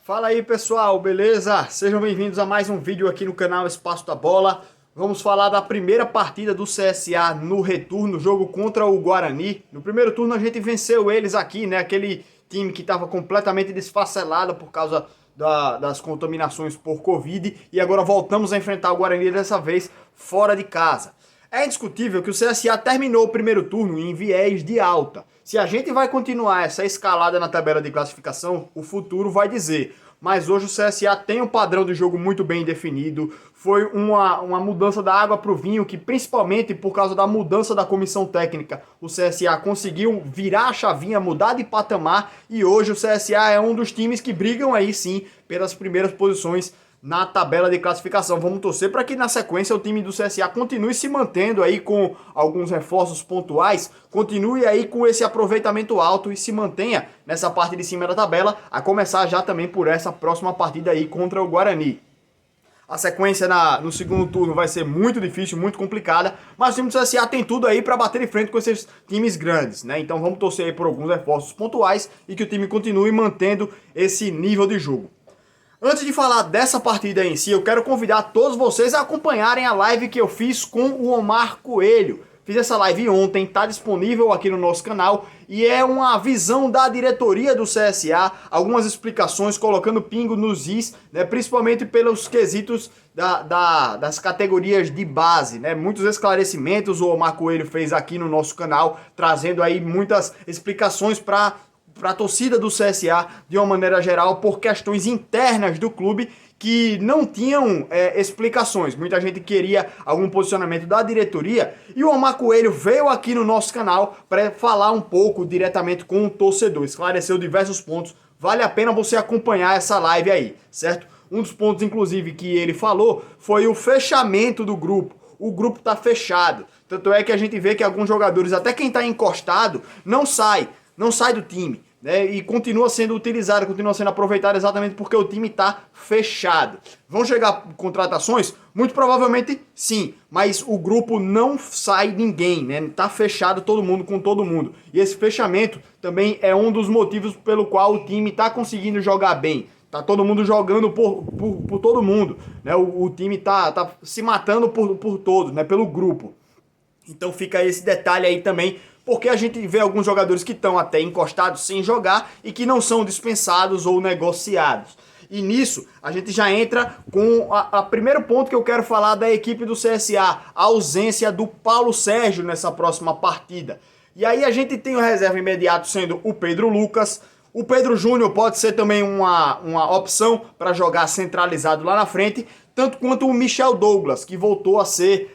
Fala aí pessoal, beleza? Sejam bem-vindos a mais um vídeo aqui no canal Espaço da Bola. Vamos falar da primeira partida do CSA no retorno, jogo contra o Guarani. No primeiro turno a gente venceu eles aqui, né? Aquele time que estava completamente desfacelado por causa das contaminações por Covid. E agora voltamos a enfrentar o Guarani, dessa vez fora de casa. É indiscutível que o CSA terminou o primeiro turno em viés de alta. Se a gente vai continuar essa escalada na tabela de classificação, o futuro vai dizer. Mas hoje o CSA tem um padrão de jogo muito bem definido. Foi uma mudança da água para o vinho, que principalmente por causa da mudança da comissão técnica, o CSA conseguiu virar a chavinha, mudar de patamar. E hoje o CSA é um dos times que brigam aí sim pelas primeiras posições na tabela de classificação. Vamos torcer para que na sequência o time do CSA continue se mantendo aí com alguns reforços pontuais, continue aí com esse aproveitamento alto e se mantenha nessa parte de cima da tabela, a começar já também por essa próxima partida aí contra o Guarani. A sequência no segundo turno vai ser muito difícil, muito complicada, mas o time do CSA tem tudo aí para bater de frente com esses times grandes, né? Então vamos torcer aí por alguns reforços pontuais e que o time continue mantendo esse nível de jogo. Antes de falar dessa partida em si, eu quero convidar todos vocês a acompanharem a live que eu fiz com o Omar Coelho. Fiz essa live ontem, está disponível aqui no nosso canal e é uma visão da diretoria do CSA, algumas explicações, colocando pingo nos is, né, principalmente pelos quesitos das categorias de base, né, muitos esclarecimentos o Omar Coelho fez aqui no nosso canal, trazendo aí muitas explicações para a torcida do CSA de uma maneira geral por questões internas do clube que não tinham explicações. Muita gente queria algum posicionamento da diretoria e o Omar Coelho veio aqui no nosso canal para falar um pouco diretamente com o torcedor, esclareceu diversos pontos. Vale a pena você acompanhar essa live aí, certo? Um dos pontos, inclusive, que ele falou foi o fechamento do grupo. O grupo está fechado. Tanto é que a gente vê que alguns jogadores, até quem está encostado, não sai do time, né? E continua sendo utilizado, continua sendo aproveitado exatamente porque o time está fechado. Vão chegar contratações? Muito provavelmente sim, mas o grupo não sai ninguém, né? Tá fechado todo mundo com todo mundo. E esse fechamento também é um dos motivos pelo qual o time está conseguindo jogar bem. Tá todo mundo jogando por todo mundo, né? O time tá se matando por todos, né? Pelo grupo. Então fica esse detalhe aí também, porque a gente vê alguns jogadores que estão até encostados sem jogar e que não são dispensados ou negociados. E nisso a gente já entra com o primeiro ponto que eu quero falar da equipe do CSA, a ausência do Paulo Sérgio nessa próxima partida. E aí a gente tem o reserva imediato sendo o Pedro Lucas. O Pedro Júnior pode ser também uma opção para jogar centralizado lá na frente, tanto quanto o Michel Douglas, que voltou a ser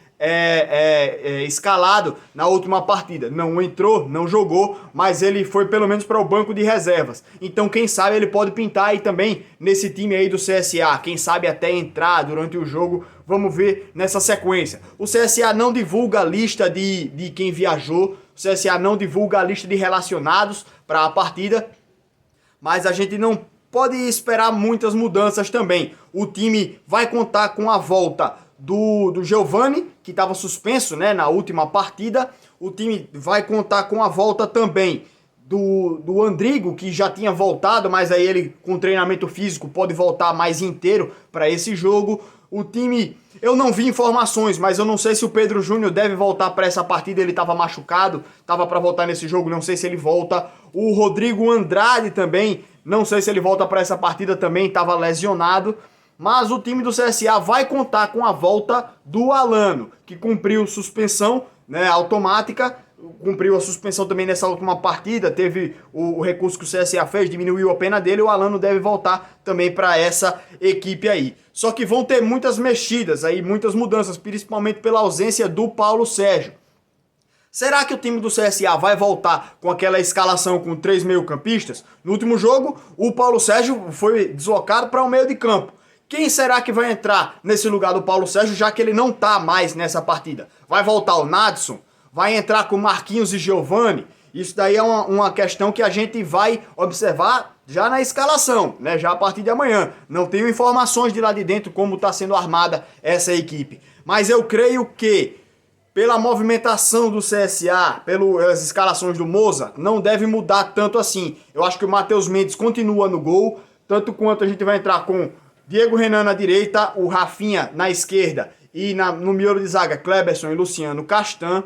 escalado na última partida. Não entrou, não jogou, mas ele foi pelo menos para o banco de reservas. Então quem sabe ele pode pintar aí também nesse time aí do CSA. Quem sabe até entrar durante o jogo. Vamos ver nessa sequência. O CSA não divulga a lista de quem viajou. O CSA não divulga a lista de relacionados para a partida. Mas a gente não pode esperar muitas mudanças também. O time vai contar com a volta do Giovani, que estava suspenso, né, na última partida. O time vai contar com a volta também do Andrigo, que já tinha voltado, mas aí ele com treinamento físico pode voltar mais inteiro para esse jogo. O time, eu não vi informações, mas eu não sei se o Pedro Júnior deve voltar para essa partida. Ele estava machucado, estava para voltar nesse jogo, não sei se ele volta. O Rodrigo Andrade também, não sei se ele volta para essa partida também, estava lesionado. Mas o time do CSA vai contar com a volta do Alano, que cumpriu suspensão, né, automática, cumpriu a suspensão também nessa última partida, teve o recurso que o CSA fez, diminuiu a pena dele, o Alano deve voltar também para essa equipe aí. Só que vão ter muitas mexidas aí, muitas mudanças, principalmente pela ausência do Paulo Sérgio. Será que o time do CSA vai voltar com aquela escalação com 3 meio-campistas? No último jogo, o Paulo Sérgio foi deslocado para o meio de campo. Quem será que vai entrar nesse lugar do Paulo Sérgio, já que ele não tá mais nessa partida? Vai voltar o Nadson? Vai entrar com Marquinhos e Giovani? Isso daí é uma questão que a gente vai observar já na escalação, né? Já a partir de amanhã. Não tenho informações de lá de dentro como está sendo armada essa equipe. Mas eu creio que, pela movimentação do CSA, pelas escalações do Moza, não deve mudar tanto assim. Eu acho que o Matheus Mendes continua no gol. tanto quanto a gente vai entrar com Diego Renan na direita, o Rafinha na esquerda e no miolo de zaga, Kleberson e Luciano Castan.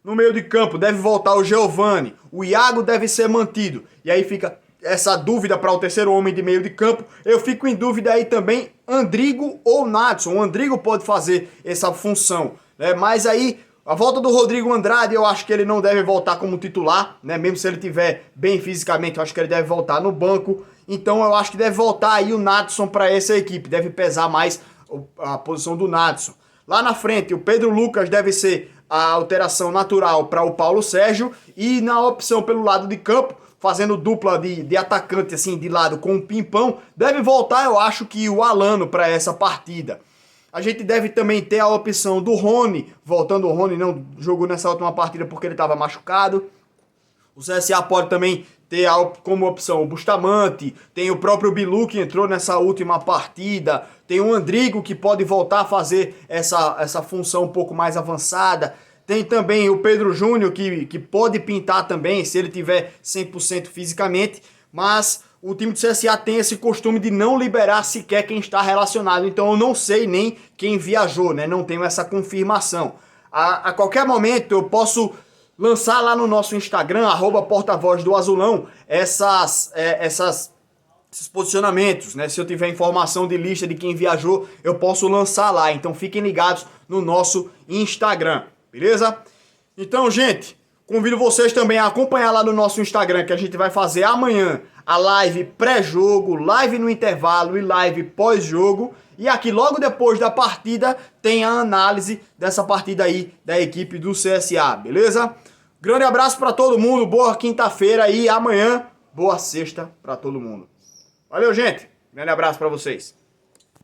No meio de campo deve voltar o Giovani, o Iago deve ser mantido. E aí fica essa dúvida para o terceiro homem de meio de campo. Eu fico em dúvida aí também, Andrigo ou Nadson. O Andrigo pode fazer essa função, né? Mas aí, a volta do Rodrigo Andrade, eu acho que ele não deve voltar como titular, né? Mesmo se ele estiver bem fisicamente, eu acho que ele deve voltar no banco. Então eu acho que deve voltar aí o Nadson para essa equipe. Deve pesar mais a posição do Nadson. Lá na frente, o Pedro Lucas deve ser a alteração natural para o Paulo Sérgio. E na opção pelo lado de campo, fazendo dupla de atacante assim de lado com o Pimpão, deve voltar, eu acho que o Alano para essa partida. A gente deve também ter a opção do Rony, voltando. O Rony não jogou nessa última partida porque ele estava machucado. O CSA pode também ter como opção o Bustamante, tem o próprio Bilu que entrou nessa última partida, tem o Andrigo que pode voltar a fazer essa função um pouco mais avançada. Tem também o Pedro Júnior, que pode pintar também, se ele tiver 100% fisicamente, mas o time do CSA tem esse costume de não liberar sequer quem está relacionado, então eu não sei nem quem viajou, né? Não tenho essa confirmação. A qualquer momento eu posso lançar lá no nosso Instagram, @portavoz do Azulão, esses posicionamentos, né? Se eu tiver informação de lista de quem viajou, eu posso lançar lá, então fiquem ligados no nosso Instagram. Beleza? Então, gente, convido vocês também a acompanhar lá no nosso Instagram, que a gente vai fazer amanhã a live pré-jogo, live no intervalo e live pós-jogo. E aqui, logo depois da partida, tem a análise dessa partida aí da equipe do CSA, beleza? Grande abraço para todo mundo, boa quinta-feira e amanhã, boa sexta para todo mundo. Valeu, gente! Grande abraço para vocês.